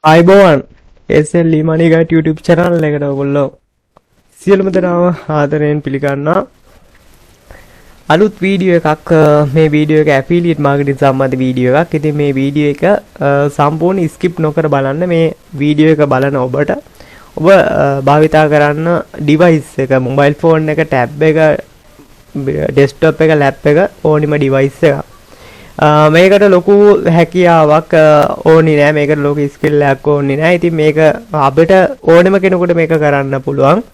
අයිබෝවන් SL මනිගට YouTube channel එකට ඔයගොල්ලෝ සියලුම දෙනාව ආදරයෙන් පිළිගන්නවා. අලුත් වීඩියෝ එකක් මේ වීඩියෝ එක ඇෆිලියේට් මාකටිං සම්බන්ධ වීඩියෝ එකක්. ඉතින් මේ වීඩියෝ එක සම්පූර්ණ ස්කිප් නොකර බලන්න. මේ වීඩියෝ එක බලන ඔබට ඔබ භාවිතා කරන්න ඩිවයිස් එක, මොබයිල් ෆෝන් එක, ටැබ් එක, ඩෙස්ක්ටොප් එක, ලැප් එක ඕනිම ඩිවයිස් එකක්. මේකට ලොකු හැකියාවක් ඕනි නෑ, මේකට ලොකු ස්කිල් එකක් ඕනි නෑ. ඉතින් මේක අපිට ඕනෙම කෙනෙකුට මේක කරන්න පුළුවන්.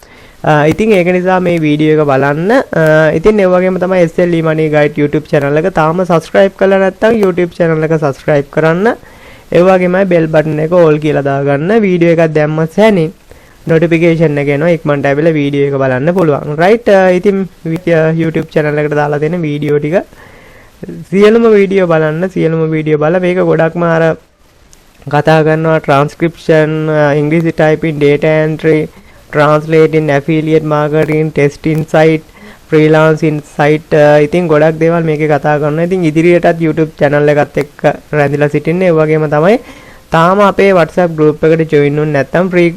ඉතින් ඒක නිසා මේ වීඩියෝ එක බලන්න. ඉතින් ඒ වගේම තමයි SL Money Guide YouTube channel එක තාම subscribe කරලා නැත්නම් YouTube channel එක subscribe කරන්න. ඒ වගේමයි bell button එක all කියලා දාගන්න. වීඩියෝ එකක් දැම්ම සැනින් notification එක එනවා. ඉක්මනට ඇවිල්ලා වීඩියෝ එක බලන්න පුළුවන්. right? ඉතින් YouTube channel එකට දාලා තියෙන වීඩියෝ ටික සියලුම වීඩියෝ බලන්න. සියලුම වීඩියෝ බලලා මේක ගොඩක්ම අර කතා කරනවා transcription, English typing, data entry, translating, affiliate marketing, testing site, freelancing site, ඉතින් ගොඩක් දේවල් මේකේ කතා කරනවා. ඉතින් ඉදිරියටත් YouTube channel එකත් එක්ක රැඳිලා සිටින්නේ. ඒ වගේම තමයි තාම අපේ WhatsApp group එකට join වුනේ නැත්නම් free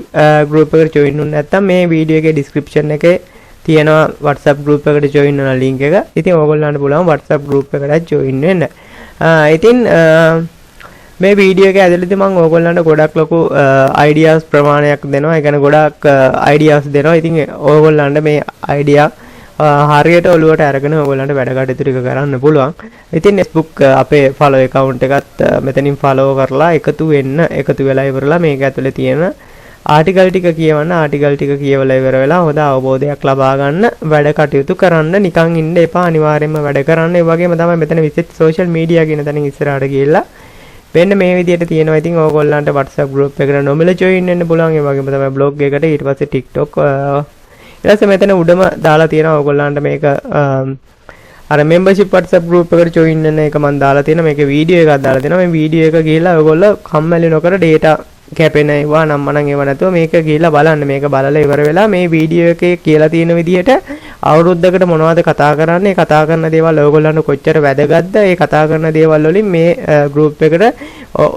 group එකට join වුනේ නැත්නම් මේ වීඩියෝ එකේ description එකේ තියෙනවා WhatsApp group එකට join වෙන link එක. ඉතින් ඕගොල්ලන්ට පුළුවන් WhatsApp group එකට join වෙන්න. ඉතින් මේ වීඩියෝ එක ඇතුළතදී මම ඕගොල්ලන්ට ගොඩක් ලොකු ideas ප්‍රමාණයක් දෙනවා. ඒ කියන්නේ ගොඩක් ideas දෙනවා. ඉතින් ඕගොල්ලන්ට මේ idea හරියට ඔලුවට අරගෙන ඕගොල්ලන්ට වැඩ කටයුතු ටික කරන්න පුළුවන්. ඉතින් Facebook අපේ follow account එකත් මෙතනින් follow කරලා එකතු වෙලා ඉවරලා මේක ඇතුලේ තියෙන ආටිකල් ටික කියවන්න. ආටිකල් ටික කියවලා ඉවර වෙලා හොඳ අවබෝධයක් ලබා ගන්න. වැඩ කටයුතු කරන්න. නිකන් ඉන්න එපා. අනිවාර්යයෙන්ම වැඩ කරන්න. ඒ වගේම තමයි මෙතන විශේෂ social media කියන තැනින් ඉස්සරහට ගිහිල්ලා වෙන්න මේ විදිහට තියෙනවා. ඉතින් ඕගොල්ලන්ට WhatsApp group එකට නොමිල join වෙන්න පුළුවන්. ඒ වගේම තමයි blog එකට, ඊට පස්සේ TikTok, ඊට පස්සේ මෙතන උඩම දාලා තියෙනවා ඕගොල්ලන්ට මේක අර membership WhatsApp group එකට join වෙන එක මම දාලා තියෙනවා. මේකේ වීඩියෝ එකක් දාලා තියෙනවා. මේ වීඩියෝ එක ගිහලා ඔයගොල්ලෝ කම්මැලි නොකර data කැපෙන ඒවා නම් මනම් ඒව නැතුව මේක ගිහලා බලන්න. මේක බලලා ඉවර වෙලා මේ වීඩියෝ එකේ කියලා තියෙන විදිහට අවුරුද්දකට මොනවද කතා කරන්නේ, කතා කරන දේවල් ඔයගොල්ලන්ට කොච්චර වැදගත්ද, ඒ කතා කරන දේවල් වලින් මේ group එකට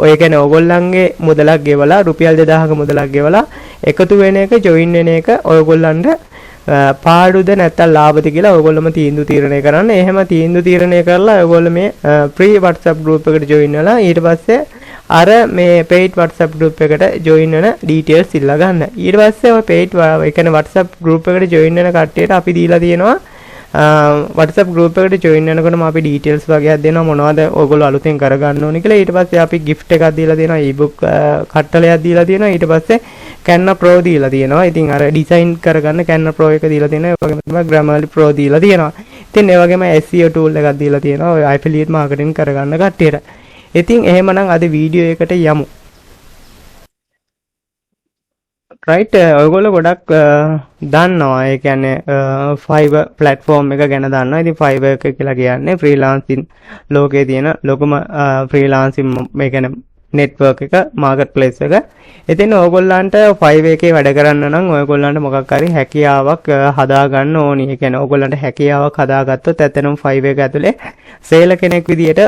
ඔය කියන්නේ ඔයගොල්ලන්ගේ මුදලක් ගෙවලා රුපියල් 2000ක මුදලක් ගෙවලා එකතු වෙන එක, join වෙන එක ඔයගොල්ලන්ට පාඩුද නැත්නම් ලාභද කියලා ඔයගොල්ලෝම තීන්දුව තීරණය කරන්න. එහෙම තීන්දුව තීරණය කරලා ඔයගොල්ලෝ මේ free WhatsApp group එකට join වෙලා ඊට පස්සේ අර මේ paid WhatsApp group එකට join වෙන details ඉල්ල ගන්න. ඊට පස්සේ ඔය paid ඒ කියන්නේ WhatsApp group එකට join වෙන කට්ටියට අපි දීලා තියෙනවා WhatsApp group එකට join වෙනකොටම අපි details වගේක් දෙනවා මොනවද ඔයගොල්ලෝ අලුතෙන් කරගන්න ඕනේ කියලා. ඊට පස්සේ අපි gift එකක් දීලා තියෙනවා, ebook කට්ටලයක් දීලා තියෙනවා. ඊට පස්සේ Canva Pro දීලා තියෙනවා. ඉතින් අර design කරගන්න Canva Pro එක දීලා තියෙනවා. ඒ වගේම තමයි Grammarly Pro දීලා තියෙනවා. ඉතින් ඒ වගේම SEO tool එකක් දීලා තියෙනවා ඔය affiliate marketing කරගන්න කට්ටියට. ඉතින් එහෙමනම් අද වීඩියෝ එකට යමු. right, ඔයගොල්ලෝ ගොඩක් දන්නවා. ඒ කියන්නේ Fiverr platform එක ගැන දන්නවා. ඉතින් Fiverr එක කියලා කියන්නේ freelancing ලෝකයේ තියෙන ලොකුම freelancing මේ කියන්නේ network එක, marketplace එක. ඉතින් ඔයගොල්ලන්ට Fiverr එකේ වැඩ කරන්න නම් ඔයගොල්ලන්ට මොකක් හරි හැකියාවක් හදා ගන්න ඕනි. ඒ කියන්නේ ඔයගොල්ලන්ට හැකියාවක් හදාගත්තොත් ඇත්තටම Fiverr එක ඇතුලේ සේල කෙනෙක් විදියට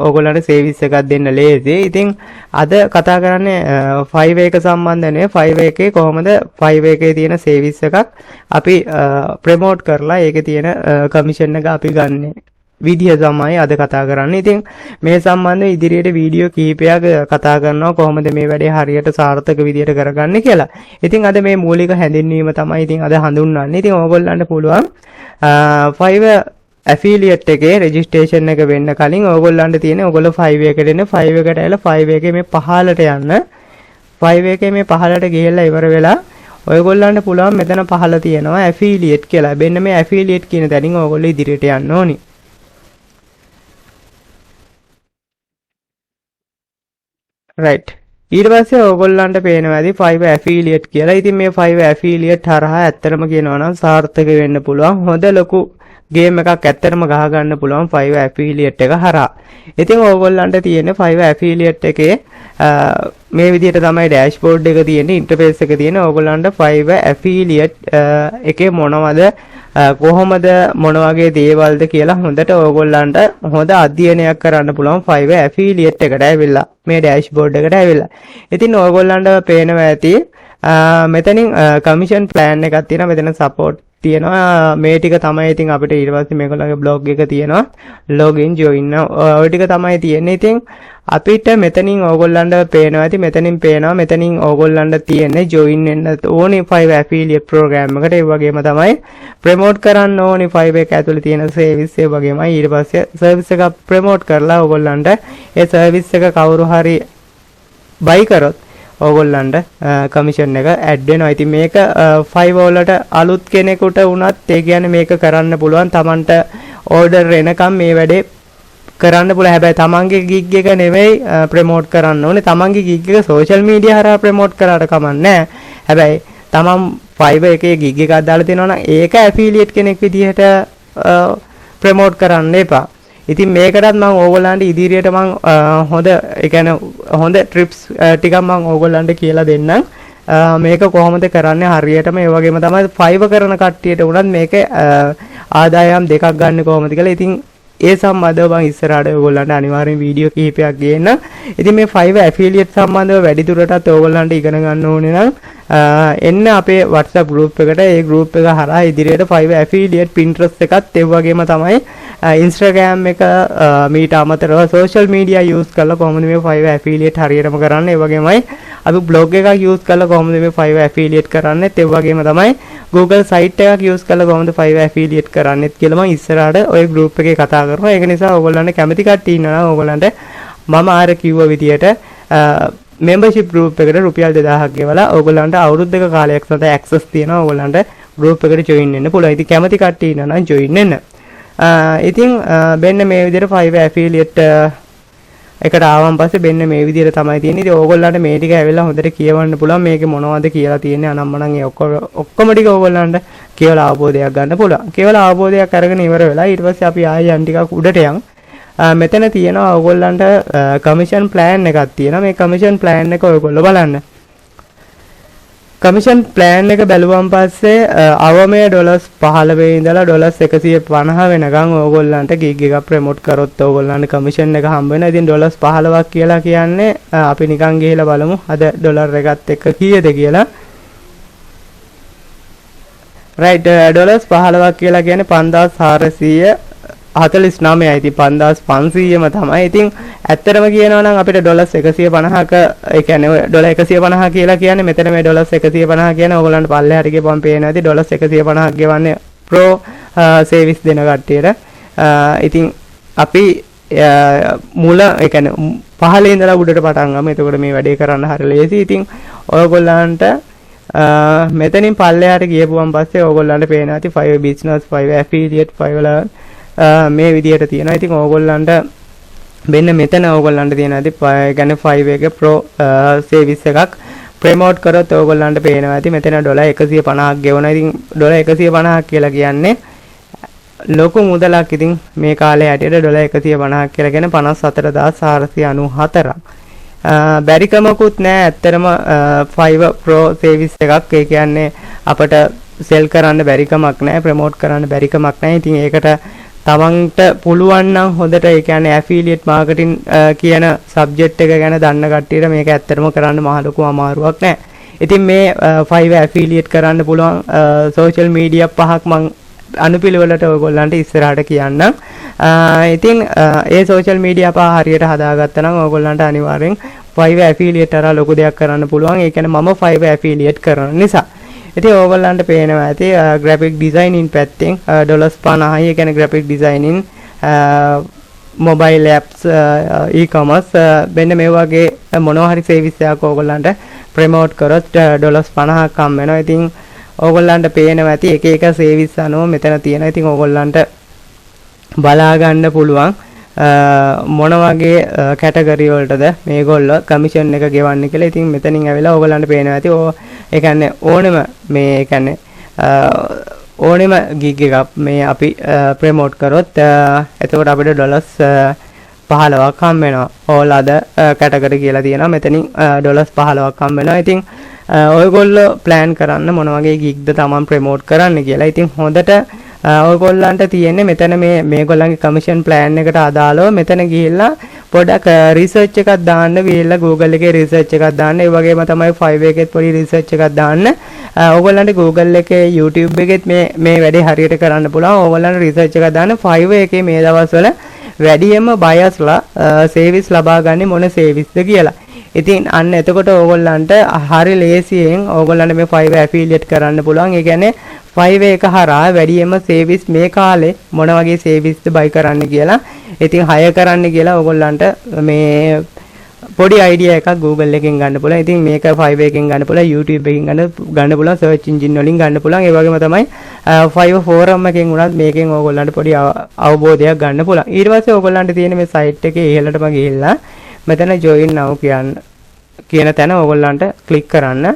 ඔයගොල්ලන්ට සර්විස් එකක් දෙන්න ලේසියි. ඉතින් අද කතා කරන්නේ Fiverr එක සම්බන්ධ නෙවෙයි. Fiverr එකේ කොහොමද Fiverr එකේ තියෙන සර්විස් එකක් අපි ප්‍රොමෝට් කරලා ඒකේ තියෙන කමිෂන් එක අපි ගන්න විදිය තමයි අද කතා කරන්නේ. ඉතින් මේ සම්බන්ධව ඉදිරියට වීඩියෝ කිහිපයක් කතා කරනවා කොහොමද මේ වැඩේ හරියට සාර්ථක විදියට කරගන්නේ කියලා. ඉතින් අද මේ මූලික හැඳින්වීම තමයි ඉතින් අද හඳුන්වන්නේ. ඉතින් ඕගොල්ලන්ට පුළුවන් Fiverr affiliate එකේ registration එක වෙන්න කලින් ඕගොල්ලන්ට තියෙන ඕගොල්ලෝ Fiverr එකට එන්න. Fiverr එකට ඇවිල්ලා Fiverr එකේ මේ පහළට යන්න. Fiverr එකේ මේ පහළට ගිහිල්ලා ඉවර වෙලා ඔයගොල්ලන්ට පුළුවන් මෙතන පහළ තියෙනවා affiliate කියලා. මෙන්න මේ affiliate කියන තැනින් ඕගොල්ලෝ ඉදිරියට යන්න ඕනි. right, ඊට පස්සේ ඕගොල්ලන්ට පේනවා ඇති Fiverr affiliate කියලා. ඉතින් මේ Fiverr affiliate හරහා ඇත්තටම කියනවා නම් සාර්ථක වෙන්න පුළුවන්. හොඳ ලොකු ගේම් එකක් ඇත්තටම ගහ ගන්න පුළුවන් Fiverr affiliate එක හරහා. ඉතින් ඕගොල්ලන්ට තියෙන Fiverr affiliate එකේ මේ විදිහට තමයි dashboard එක තියෙන්නේ, interface එක තියෙන්නේ. ඕගොල්ලන්ට Fiverr affiliate එකේ මොනවද කොහොමද මොන වගේ දේවල්ද කියලා හොඳට ඕගොල්ලන්ට හොඳ අධ්‍යයනයක් කරන්න පුළුවන් Fiverr affiliate එකට ඇවිල්ලා මේ dashboard එකට ඇවිල්ලා. ඉතින් ඕගොල්ලන්ට පේනවා ඇති මෙතනින් කමිෂන් ප්ලෑන් එකක් තියෙනවා. මෙතන සපෝට් තියෙනවා. මේ ටික තමයි ඉතින් අපිට ඊට පස්සේ මේගොල්ලන්ගේ බ්ලොග් එක තියෙනවා. login join ඔය ටික තමයි තියෙන්නේ. ඉතින් අපිට මෙතනින් ඕගොල්ලන්ට පේනවා ඇති මෙතනින් පේනවා මෙතනින් ඕගොල්ලන්ට තියෙන්නේ join වෙන්න ඕනේ Fiverr affiliate program එකට. ඒ වගේම තමයි ප්‍රොමෝට් කරන්න ඕනේ Fiverr එක ඇතුලේ තියෙන service ඒ වගේමයි ඊට පස්සේ service එක ප්‍රොමෝට් කරලා ඕගොල්ලන්ට ඒ service එක කවුරු හරි buy කරොත් ඕගොල්ලන්ට කමිෂන් එක ඇඩ් වෙනවා. ඉතින් මේක Fiverr වලට අලුත් කෙනෙකුට වුණත් ඒ කියන්නේ මේක කරන්න පුළුවන්. Tamanට order එනකම් මේ වැඩේ කරන්න පුළුවන්. හැබැයි තමන්ගේ gig එක නෙවෙයි ප්‍රොමෝට් කරන්න ඕනේ. තමන්ගේ gig එක social media හරහා ප්‍රොමෝට් කරාට කමක් නැහැ. හැබැයි තමන් Fiverr එකේ gig එකක් දාලා තියෙනවා නම් ඒක affiliate කෙනෙක් විදිහට ප්‍රොමෝට් කරන්න එපා. ඉතින් මේකටත් මම ඕගොල්ලන්ට ඉදිරියට මම හොඳ ඒ කියන්නේ හොඳ ට්‍රිප්ස් ටිකක් මම ඕගොල්ලන්ට කියලා දෙන්නම්. මේක කොහොමද කරන්නේ හරියටම. ඒ වගේම තමයි Fiverr කරන කට්ටියට උනත් මේක ආදායම් දෙකක් ගන්න කොහොමද කියලා. ඉතින් ඒ සම්බන්ධව මම ඉස්සරහට ඔයගොල්ලන්ට අනිවාර්යෙන් වීඩියෝ කිහිපයක් ගේන්න. ඉතින් මේ Fiverr affiliate සම්බන්ධව වැඩිදුරටත් ඔයගොල්ලන්ට ඉගෙන ගන්න ඕනේ නම් එන්න අපේ WhatsApp group එකට. ඒ group එක හරහා ඉදිරියට Fiverr affiliate Pinterest එකත් ඒ වගේම තමයි Instagram එක මීට අමතරව social media use කරලා කොහොමද මේ Fiverr affiliate හරියටම කරන්නේ. ඒ වගේමයි අපි blog එකක් use කරලා කොහොමද මේ Fiverr affiliate කරන්නේ. ඒ වගේම තමයි Google site එකක් use කරලා කොහොමද Fiverr affiliate කරන්නේ කියලා මම ඉස්සරහට ওই group එකේ කතා කරනවා. ඒක නිසා ඔයගොල්ලන්ට කැමති කට්ටිය ඉන්නවා නම් ඔයගොල්ලන්ට මම ආර කිව්ව විදියට membership group එකට රුපියල් 2000ක් ගෙවලා ඔයගොල්ලන්ට අවුරුද්දක කාලයක් සඳහා access තියෙනවා. ඔයගොල්ලන්ට group එකට join වෙන්න පුළුවන්. ඉතින් කැමති කට්ටිය ඉන්නවා නම් join වෙන්න. ඉතින් මෙන්න මේ විදිහට Fiverr affiliate එකට ආවන් පස්සේ මෙන්න මේ විදිහට තමයි තියෙන්නේ. ඉතින් ඕගොල්ලන්ට මේ ටික ඇවිල්ලා හොඳට කියවන්න පුළුවන්. මේකේ මොනවද කියලා තියෙන්නේ අනම්මනම් ඒ ඔක්කොම ටික ඕගොල්ලන්ට කියලා අවබෝධයක් ගන්න පුළුවන්. කියලා අවබෝධයක් අරගෙන ඉවර වෙලා ඊට පස්සේ අපි ආයෙ යන් ටිකක් උඩට යන්. මෙතන තියෙනවා ඕගොල්ලන්ට කමිෂන් ප්ලෑන් එකක් තියෙනවා. මේ කමිෂන් ප්ලෑන් එක ඔයගොල්ලෝ බලන්න. කමිෂන් ප්ලෑන් එක බැලුවම පස්සේ අවමය $15 ඉඳලා $150 වෙනකන් ඕගොල්ලන්ට gig එකක් ප්‍රොමෝට් කරොත් ඕගොල්ලන්ට කමිෂන් එක හම්බ වෙනවා. ඉතින් $15ක් කියලා කියන්නේ අපි නිකන් ගිහලා බලමු අද ඩොලර් එකත් එක්ක කීයද කියලා. right $15ක් කියලා කියන්නේ 5449යි. ඉතින් 5500ම තමයි. ඉතින් ඇත්තටම කියනවා නම් අපිට $150ක ඒ කියන්නේ $150 කියලා කියන්නේ මෙතන මේ $150 කියන්නේ ඕගොල්ලන්ට පල්ලෙහාට ගිහපුවම පේනවා ඇති $150ක් ගෙවන්නේ pro service දෙන කට්ටියට. ඉතින් අපි මුල ඒ කියන්නේ පහළ ඉඳලා උඩට පටන් ගමු. එතකොට මේ වැඩේ කරන්න හරිය ලේසි. ඉතින් ඔයගොල්ලන්ට මෙතනින් පල්ලෙහාට ගියපුවම පස්සේ ඕගොල්ලන්ට පේනවා ඇති Fiverr business, Fiverr affiliate, Fiverr මේ විදියට තියෙනවා. ඉතින් ඕගොල්ලන්ට මෙන්න මෙතන ඕගොල්ලන්ට තියෙනවා ඇති කියන්නේ Fiverr එකේ pro service එකක් ප්‍රොමෝට් කරොත් ඕගොල්ලන්ට පේනවා ඇති මෙතන $150ක් ගෙවනවා. ඉතින් $150ක් කියලා කියන්නේ ලොකු මුදලක්. ඉතින් මේ කාලේ හැටියට $150ක් කියලා කියන්නේ 54494ක්. බැරිකමකුත් නෑ ඇත්තටම Fiverr pro service එකක්. ඒ කියන්නේ අපට සෙල් කරන්න බැරිකමක් නෑ, ප්‍රොමෝට් කරන්න බැරිකමක් නෑ. ඉතින් ඒකට තමන්ට පුළුවන් නම් හොඳට ඒ කියන්නේ affiliate marketing කියන subject එක ගැන දන්න කට්ටියට මේක ඇත්තටම කරන්න මහ ලොකු අමාරුවක් නෑ. ඉතින් මේ Fiverr affiliate කරන්න පුළුවන් social media පහක් මම අනුපිළිවෙලට ඔයගොල්ලන්ට ඉස්සරහට කියන්නම්. ඉතින් ඒ social media පහ හරියට හදාගත්තා නම් ඔයගොල්ලන්ට අනිවාර්යෙන් Fiverr affiliate අර ලොකු දෙයක් කරන්න පුළුවන්. ඒ කියන්නේ මම Fiverr affiliate කරන නිසා. ඉතින් ඕගොල්ලන්ට පේනවා ඇති graphic designing පැත්තෙන් $50යි. ඒ කියන්නේ graphic designing mobile apps e-commerce මෙන්න මේ වගේ මොනවා හරි service එකක් ඕගොල්ලන්ට ප්‍රොමෝට් කරොත් $50ක් හම් වෙනවා. ඉතින් ඕගොල්ලන්ට පේනවා ඇති එක එක service අනුව මෙතන තියෙනවා. ඉතින් ඕගොල්ලන්ට බලා ගන්න පුළුවන් මොන වගේ කැටගරි වලටද මේගොල්ලෝ කමිෂන් එක ගෙවන්නේ කියලා. ඉතින් මෙතනින් ඇවිල්ලා ඕගොල්ලන්ට පේනවා ඇති ඒ කියන්නේ ඕනෙම මේ ඒ කියන්නේ ඕනෙම gig එකක් මේ අපි ප්‍රොමෝට් කරොත් එතකොට අපිට $15ක් හම් වෙනවා. all other category කියලා තියෙනවා. මෙතනින් $15ක් හම් වෙනවා. ඉතින් ඔයගොල්ලෝ plan කරන්න මොන වගේ gigද තමන් ප්‍රොමෝට් කරන්න කියලා. ඉතින් හොඳට ඔයගොල්ලන්ට තියෙන්නේ මෙතන මේගොල්ලන්ගේ කමිෂන් ප්ලෑන් එකට අදාළව මෙතන ගිහිල්ලා පොඩක් රිසර්ච් එකක් දාන්න ගිහිල්ලා Google එකේ රිසර්ච් එකක් දාන්න. ඒ වගේම තමයි Fiverr එකෙත් පොඩි රිසර්ච් එකක් දාන්න. ඔයගොල්ලන්ට Google එකේ YouTube එකෙත් මේ වැඩේ හරියට කරන්න පුළුවන්. ඔයගොල්ලන්ට රිසර්ච් එකක් දාන්න. Fiverr එකේ මේ දවස්වල වැඩියෙන්ම බයස්ලා සර්විස් ලබා ගන්නේ මොන සර්විස්ද කියලා. ඉතින් අන්න එතකොට ඕගොල්ලන්ට හරි ලේසියෙන් ඕගොල්ලන්ට මේ Fiverr affiliate කරන්න පුළුවන්. ඒ කියන්නේ Fiverr එක හරහා වැඩියෙන්ම සර්විස් මේ කාලේ මොන වගේ සර්විස්ද buy කරන්න කියලා. ඉතින් hire කරන්න කියලා ඕගොල්ලන්ට මේ පොඩි idea එකක් Google එකෙන් ගන්න පුළුවන්. ඉතින් මේක Fiverr එකෙන් ගන්න පුළුවන්, YouTube එකෙන් ගන්න පුළුවන්, search engine වලින් ගන්න පුළුවන්. ඒ වගේම තමයි Fiverr forum එකෙන් උනත් මේකෙන් ඕගොල්ලන්ට පොඩි අවබෝධයක් ගන්න පුළුවන්. ඊට පස්සේ ඕගොල්ලන්ට තියෙන මේ site එකේ ඉහළටම ගිහිල්ලා මෙතන join now කියන තැන ඕගොල්ලන්ට click කරන්න.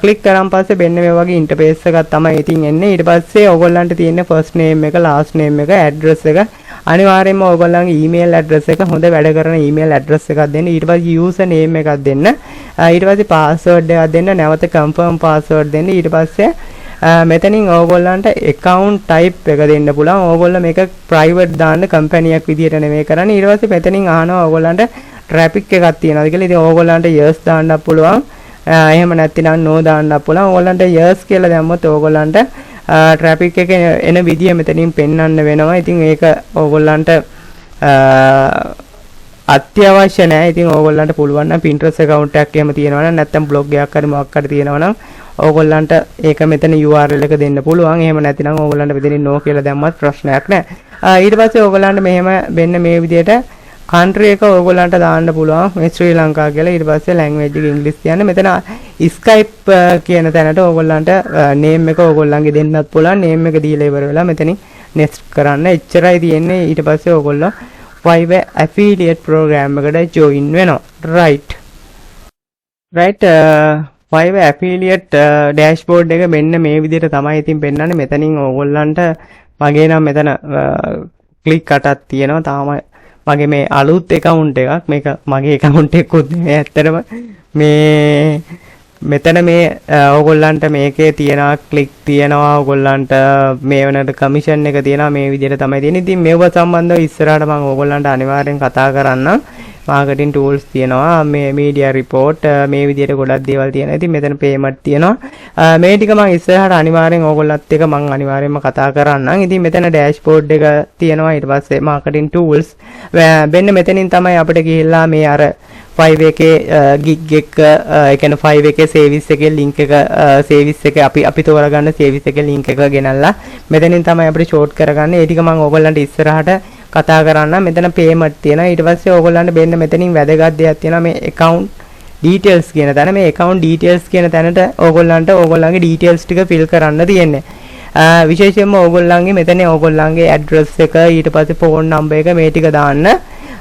ක්ලික් කරාන් පස්සේ මෙන්න මේ වගේ ඉන්ටර්ෆේස් එකක් තමයි ඉතින් එන්නේ. ඊට පස්සේ ඕගොල්ලන්ට තියෙන first name එක, last name එක, address එක අනිවාර්යයෙන්ම ඕගොල්ලන්ගේ email address එක හොඳ වැඩ කරන email address එකක් දෙන්න. ඊට පස්සේ user name එකක් දෙන්න. ඊට පස්සේ password එකක් දෙන්න. නැවත confirm password දෙන්න. ඊට පස්සේ මෙතනින් ඕගොල්ලන්ට account type එක දෙන්න පුළුවන්. ඕගොල්ලෝ මේක private දාන්න company එකක් විදියට නෙමෙයි කරන්නේ. ඊට පස්සේ මෙතනින් අහනවා ඕගොල්ලන්ට traffic එකක් තියනවාද කියලා. ඉතින් ඕගොල්ලන්ට yes දාන්නත් පුළුවන්. එහෙම නැත්නම් no දාන්නත් පුළුවන්. ඕගොල්ලන්ට yes කියලා දැම්මොත් ඕගොල්ලන්ට traffic එක එන විදිය මෙතනින් පෙන්වන්න වෙනවා. ඉතින් ඒක ඕගොල්ලන්ට අත්‍යවශ්‍ය නැහැ. ඉතින් ඕගොල්ලන්ට පුළුවන් නම් Pinterest account එකක් එහෙම තියෙනවා නම් නැත්නම් blog එකක් හරි මොකක් හරි තියෙනවා නම් ඕගොල්ලන්ට ඒක මෙතන URL එක දෙන්න පුළුවන්. එහෙම නැත්නම් ඕගොල්ලන්ට මෙතනින් no කියලා දැම්මත් ප්‍රශ්නයක් නැහැ. ඊට පස්සේ ඕගොල්ලන්ට මෙහෙම වෙන්න මේ විදියට country එක ඕගොල්ලන්ට දාන්න පුළුවන්. මේ ශ්‍රී ලංකා කියලා. ඊට පස්සේ language එක ඉංග්‍රීසි තියන්න. මෙතන Skype කියන තැනට ඕගොල්ලන්ට name එක ඕගොල්ලන්ගේ දෙන්නත් පුළුවන්. name එක දීලා ඉවර වෙලා මෙතනින් next කරන්න. එච්චරයි තියෙන්නේ. ඊට පස්සේ ඕගොල්ලෝ Fiverr affiliate program එකට join වෙනවා. right Fiverr affiliate dashboard එක මෙන්න මේ විදිහට තමයි ඉතින් පෙන්නන්නේ. මෙතනින් ඕගොල්ලන්ට මගේ නම් මෙතන click එකක් තියෙනවා. තාම මගේ මේ අලුත් account එකක්. මේක මගේ account එකකුත් නෙමෙයි ඇත්තටම. මේ මෙතන මේ ඕගොල්ලන්ට මේකේ තියෙනවා click තියෙනවා. ඕගොල්ලන්ට මේ වෙනට commission එක තියෙනවා. මේ විදිහට තමයි තියෙන්නේ. ඉතින් මේව සම්බන්ධව ඉස්සරහට මම ඕගොල්ලන්ට අනිවාර්යෙන් කතා කරන්නම්. marketing tools තියෙනවා. මේ media report මේ විදිහට ගොඩක් දේවල් තියෙනවා. ඉතින් මෙතන payment තියෙනවා. මේ ටික මම ඉස්සරහට අනිවාර්යෙන් ඕගොල්ලන්ත් එක්ක මම අනිවාර්යෙන්ම කතා කරන්නම්. ඉතින් මෙතන dashboard එක තියෙනවා. ඊට පස්සේ marketing tools වෙන්න මෙතනින් තමයි අපිට ගිහිල්ලා මේ අර Fiverr එකේ gig එක ඒ කියන්නේ Fiverr එකේ service එකේ link එක service එක අපි තෝරගන්න service එකේ link එක ගෙනල්ලා මෙතනින් තමයි අපිට short කරගන්නේ. ඒ ටික මම ඕගොල්ලන්ට ඉස්සරහට කතා කරන්න. මෙතන payment තියෙනවා. ඊට පස්සේ ඕගොල්ලන්ට මෙන්න මෙතනින් වැදගත් දෙයක් තියෙනවා. මේ account details කියන තැන. මේ account details කියන තැනට ඕගොල්ලන්ට ඕගොල්ලන්ගේ details ටික fill කරන්න තියෙන්නේ. විශේෂයෙන්ම ඕගොල්ලන්ගේ මෙතන ඕගොල්ලන්ගේ address එක, ඊට පස්සේ phone number එක මේ ටික දාන්න.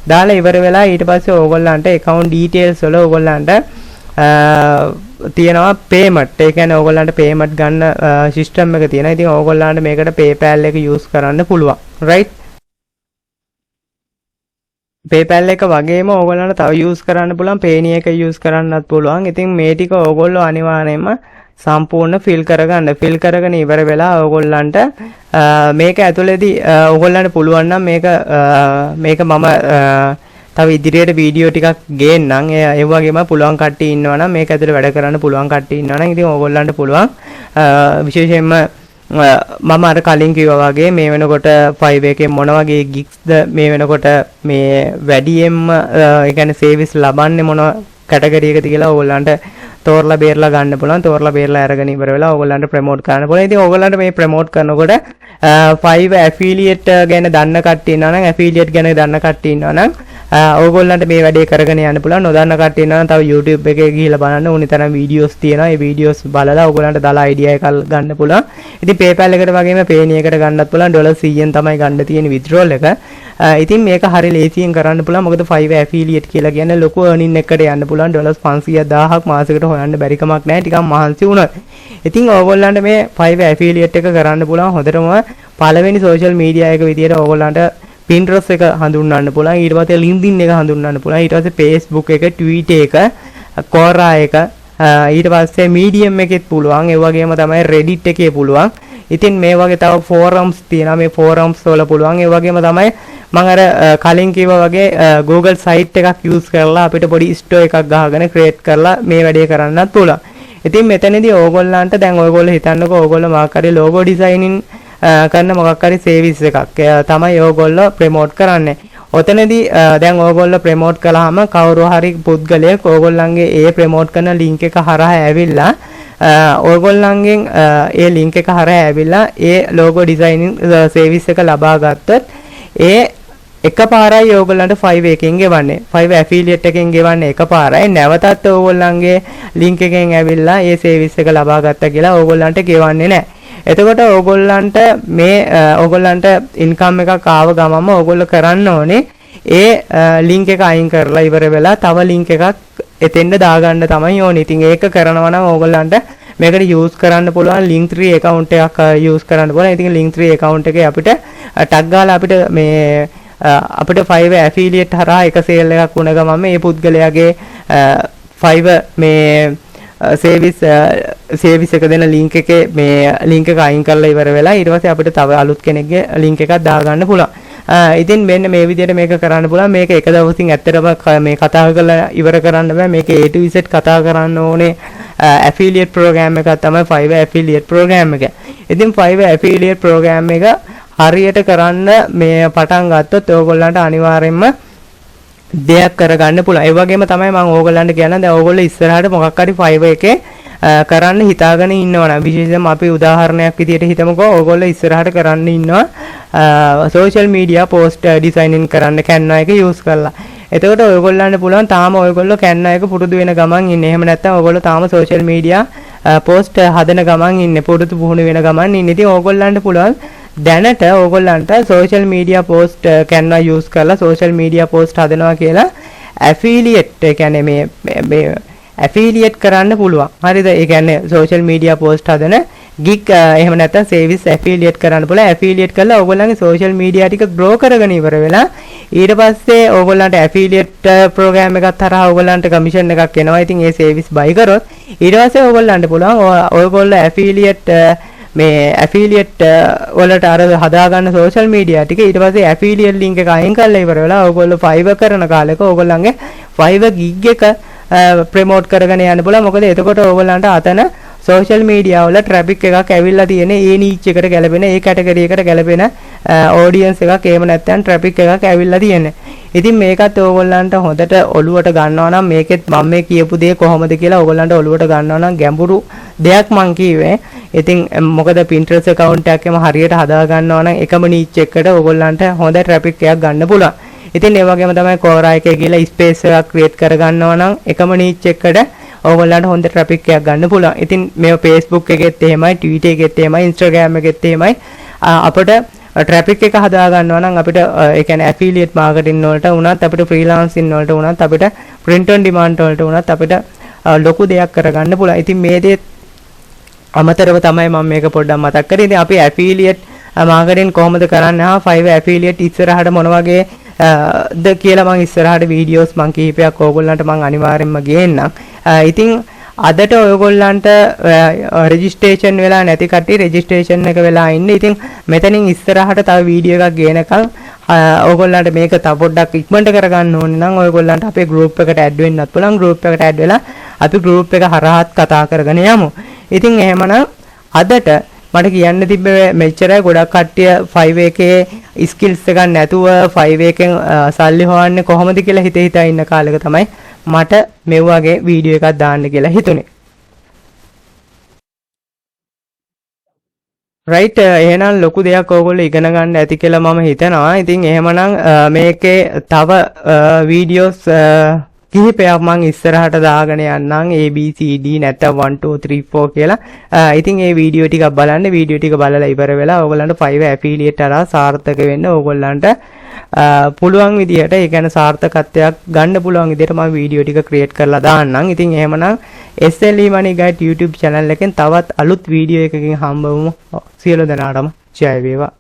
දාලා ඉවර වෙලා ඊට පස්සේ ඕගොල්ලන්ට account details වල ඕගොල්ලන්ට තියෙනවා payment. ඒ කියන්නේ ඕගොල්ලන්ට payment ගන්න system එක තියෙනවා. ඉතින් ඕගොල්ලන්ට මේකට PayPal එක use කරන්න පුළුවන්. right PayPal එක වගේම ඕගොල්ලන්ට තව use කරන්න පුළුවන් Payoneer එක use කරන්නත් පුළුවන්. ඉතින් මේ ටික ඕගොල්ලෝ අනිවාර්යයෙන්ම සම්පූර්ණ fill කරගෙන ඉවර වෙලා ඕගොල්ලන්ට මේක ඇතුළේදී ඕගොල්ලන්ට පුළුවන් නම් මේක මම තව ඉදිරියට වීඩියෝ ටිකක් ගේන්නම්. ඒ වගේම පුළුවන් කට්ටිය ඉන්නවා නම් මේක ඇතුළේ වැඩ කරන්න පුළුවන් කට්ටිය ඉන්නවා නම් ඉතින් ඕගොල්ලන්ට පුළුවන් විශේෂයෙන්ම මම අර කලින් කිව්වා වගේ මේ වෙනකොට Fiverr එකේ මොන වගේ gigsද මේ වෙනකොට මේ වැඩියෙන්ම ඒ කියන්නේ service ලබන්නේ මොන කැටගරි එකද කියලා ඕගොල්ලන්ට තෝරලා බේරලා ගන්න පුළුවන්. තෝරලා බේරලා අරගෙන ඉවර වෙලා ඕගොල්ලන්ට ප්‍රොමෝට් කරන්න පුළුවන්. ඉතින් ඕගොල්ලන්ට මේ ප්‍රොමෝට් කරනකොට Fiverr affiliate ගැන දන්න කට්ටිය ඉන්නවා නම් affiliate ගැන දන්න කට්ටිය ඉන්නවා නම් ඕගොල්ලන්ට මේ වැඩේ කරගෙන යන්න පුළුවන්. නොදන්න කට්ටිය ඉන්නවා නම් තව YouTube එකේ ගිහිල්ලා බලන්න ඕනි තරම් වීඩියෝස් තියෙනවා. ඒ වීඩියෝස් බලලා ඕගොල්ලන්ට දාලා idea එකක් ගන්න පුළුවන්. ඉතින් PayPal එකට වගේම Payoneer එකට ගන්නත් පුළුවන්. $100න් තමයි ගන්න තියෙන withdrawal එක. ඉතින් මේක හරිය ලේසියෙන් කරන්න පුළුවන්. මොකද Fiverr affiliate කියලා කියන්නේ ලොකු earning එකකට යන්න පුළුවන්. $500,000ක් මාසෙකට හොයන්න බැරි කමක් නැහැ. ටිකක් මහන්සි වුණොත්. ඉතින් ඕගොල්ලන්ට මේ Fiverr affiliate එක කරන්න පුළුවන්. හොඳටම පළවෙනි social media එක විදියට ඕගොල්ලන්ට Pinterest එක හඳුන්වන්න පුළුවන්. ඊට පස්සේ LinkedIn එක හඳුන්වන්න පුළුවන්. ඊට පස්සේ Facebook එක, Twitter එක, Quora එක, ඊට පස්සේ Medium එකෙත් පුළුවන්. ඒ වගේම තමයි Reddit එකේ පුළුවන්. ඉතින් මේ වගේ තව forums තියෙනවා. මේ forums වල පුළුවන්. ඒ වගේම තමයි මම අර කලින් කිව්වා වගේ Google site එකක් use කරලා අපිට පොඩි store එකක් ගහගෙන create කරලා මේ වැඩේ කරන්නත් පුළුවන්. ඉතින් මෙතනදී ඕගොල්ලන්ට දැන් ඔයගොල්ලෝ හිතන්නකෝ ඔයගොල්ලෝ මොකක් හරි logo designing කරන මොකක් හරි service එකක් තමයි ඕගොල්ලෝ promote කරන්නේ. ඔතනදී දැන් ඕගොල්ලෝ promote කළාම කවුරු හරි පුද්ගලයෙක් ඕගොල්ලන්ගේ ඒ promote කරන link එක හරහා ඇවිල්ලා ඕගොල්ලන්ගෙන් ඒ link එක හරහා ඇවිල්ලා ඒ logo designing service එක ලබා ගත්තොත් ඒ එකපාරයි ඕගොල්ලන්ට Fiverr එකෙන් ගෙවන්නේ. Fiverr affiliate එකෙන් ගෙවන්නේ එකපාරයි. නැවතත් ඕගොල්ලන්ගේ link එකෙන් ඇවිල්ලා ඒ service එක ලබා ගත්තා කියලා ඕගොල්ලන්ට ගෙවන්නේ නැහැ. එතකොට ඕගොල්ලන්ට මේ ඕගොල්ලන්ට income එකක් ආව ගමම ඕගොල්ලෝ කරන්න ඕනේ ඒ link එක අයින් කරලා ඉවර වෙලා තව link එකක් එතෙන්ද දාගන්න තමයි ඕනේ. ඉතින් ඒක කරනවා නම් ඕගොල්ලන්ට මේකට use කරන්න පුළුවන් Linktree account එකක් use කරන්න පුළුවන්. ඉතින් Linktree account එකේ අපිට tag ගාලා අපිට මේ අපිට Fiverr affiliate හරහා එක sale එකක් වුණ ගමන් මේ පුද්ගලයාගේ Fiverr මේ service එක දෙන link එකේ මේ link එක අයින් කරලා ඉවර වෙලා ඊට පස්සේ අපිට තව අලුත් කෙනෙක්ගේ link එකක් දාගන්න පුළුවන්. ඉතින් මෙන්න මේ විදිහට මේක කරන්න පුළුවන්. මේක එක දවසින් ඇත්තටම මේ කතා කරලා ඉවර කරන්න බෑ. මේක A to Z කතා කරන්න ඕනේ affiliate program එකක් තමයි Fiverr affiliate program එක. ඉතින් Fiverr affiliate program එක හරියට කරන්න මේ පටන් ගත්තොත් ඕගොල්ලන්ට අනිවාර්යයෙන්ම දෙයක් කරගන්න පුළුවන්. ඒ වගේම තමයි මම ඕගොල්ලන්ට කියන්නේ දැන් ඕගොල්ලෝ ඉස්සරහට මොකක් හරි Fiverr එකේ කරන්න හිතාගෙන ඉන්නවනම් විශේෂයෙන්ම අපි උදාහරණයක් විදියට හිතමුකෝ ඕගොල්ලෝ ඉස්සරහට කරන්න ඉන්නවා social media post designing කරන්න Canva එක use කරලා. එතකොට ඔයගොල්ලන්ට පුළුවන් තාම ඔයගොල්ලෝ Canva එක පුරුදු වෙන ගමන් ඉන්නේ. එහෙම නැත්නම් ඔයගොල්ලෝ තාම social media post හදන ගමන් ඉන්නේ. පුරුදු පුහුණු වෙන ගමන් ඉන්නේ. ඉතින් ඔයගොල්ලන්ට පුළුවන් දැනට ඕගොල්ලන්ට social media post Canva use කරලා social media post හදනවා කියලා affiliate ඒ කියන්නේ මේ affiliate කරන්න පුළුවන්. හරිද? ඒ කියන්නේ social media post හදන gig එහෙම නැත්නම් service affiliate කරන්න පුළුවන්. affiliate කරලා ඕගොල්ලන්ගේ social media ටික grow කරගෙන ඉවර වෙලා ඊට පස්සේ ඕගොල්ලන්ට affiliate program එකක් තරහා ඕගොල්ලන්ට commission එකක් එනවා. ඉතින් ඒ service buy කරොත් ඊට පස්සේ ඕගොල්ලන්ට පුළුවන් ඔයගොල්ලෝ affiliate මේ affiliate වලට අර හදාගන්න social media ටික ඊට පස්සේ affiliate link එක අයින් කරලා ඉවර වෙලා ඕගොල්ලෝ Fiverr කරන කාලෙක ඕගොල්ලන්ගේ Fiverr gig එක promote කරගෙන යන්න පුළුවන්. මොකද එතකොට ඕගොල්ලන්ට අතන social media වල traffic එකක් ඇවිල්ලා තියෙන ඒ niche එකට ගැලපෙන ඒ category එකට ගැලපෙන audience එකක් එහෙම නැත්නම් traffic එකක් ඇවිල්ලා තියෙන්නේ. ඉතින් මේකත් ඕගොල්ලන්ට හොඳට ඔළුවට ගන්නවා නම් මේකෙත් මම මේ කියපු දේ කොහොමද කියලා ඕගොල්ලන්ට ඔළුවට ගන්නවා නම් ගැඹුරු දෙයක් මං කියුවේ. ඉතින් මොකද Pinterest account එකක්ම හරියට හදා ගන්නවා නම් එකම niche එකකට ඕගොල්ලන්ට හොඳ traffic එකක් ගන්න පුළුවන්. ඉතින් ඒ වගේම තමයි Quora එකේ කියලා space එකක් create කර ගන්නවා නම් එකම niche එකකට ඕගොල්ලන්ට හොඳ traffic එකක් ගන්න පුළුවන්. ඉතින් මේ Facebook එකෙත් එහෙමයි, Twitter එකෙත් එහෙමයි, Instagram එකෙත් එහෙමයි. අපිට traffic එක හදා ගන්නවා නම් අපිට ඒ කියන්නේ affiliate marketing වලට උනත් අපිට freelancing වලට උනත් අපිට print on demand වලට උනත් අපිට ලොකු දෙයක් කරගන්න පුළුවන්. ඉතින් මේ දේ අමතරව තමයි මම මේක පොඩ්ඩක් මතක් කරේ. ඉතින් අපි affiliate marketing කොහොමද කරන්නේ? Fiverr affiliate ඉස්සරහට මොන වගේ ද කියලා මම ඉස්සරහට වීඩියෝස් මම කීපයක් ඕගොල්ලන්ට මම අනිවාර්යෙන්ම ගේන්නම්. ඉතින් අදට ඔයගොල්ලන්ට රෙජිස්ට්‍රේෂන් වෙලා නැති කට්ටිය රෙජිස්ට්‍රේෂන් එක වෙලා ඉන්න. ඉතින් මෙතනින් ඉස්සරහට තව වීඩියෝ එකක් ගේනකම් ඔයගොල්ලන්ට මේක තව පොඩ්ඩක් ඉක්මනට කරගන්න ඕනේ නම් ඔයගොල්ලන්ට අපේ group එකට add වෙන්නත් පුළුවන්. group එකට add වෙලා අපි group එක හරහාත් කතා කරගෙන යමු. ඉතින් එහෙමනම් අදට මට කියන්න තිබ්බේ මෙච්චරයි. ගොඩක් කට්ටිය Fiverr එකේ skills එකක් නැතුව Fiverr එකෙන් සල්ලි හොයන්නේ කොහොමද කියලා හිතා ඉන්න කාලෙක තමයි මට මේ වගේ වීඩියෝ එකක් දාන්න කියලා හිතුනේ. right එහෙනම් ලොකු දෙයක් ඕගොල්ලෝ ඉගෙන ගන්න ඇති කියලා මම හිතනවා. ඉතින් එහෙමනම් මේකේ තව වීඩියෝස් කිහිපයක් මම ඉස්සරහට දාගෙන යන්නම් ABCD නැත්නම් 1 2 3 4 කියලා. ඉතින් මේ වීඩියෝ ටිකක් බලන්න. වීඩියෝ ටික බලලා ඉවර වෙලා ඕගොල්ලන්ට Fiverr affiliate හරහා සාර්ථක වෙන්න ඕගොල්ලන්ට පුළුවන් විදිහට ඒ කියන්නේ සාර්ථකත්වයක් ගන්න පුළුවන් විදිහට මම වීඩියෝ ටික ක්‍රියේට් කරලා දාන්නම්. ඉතින් එහෙමනම් SLE Money Guide YouTube channel එකෙන් තවත් අලුත් වීඩියෝ එකකින් හම්බ වෙමු. සියලු දෙනාටම ජය වේවා.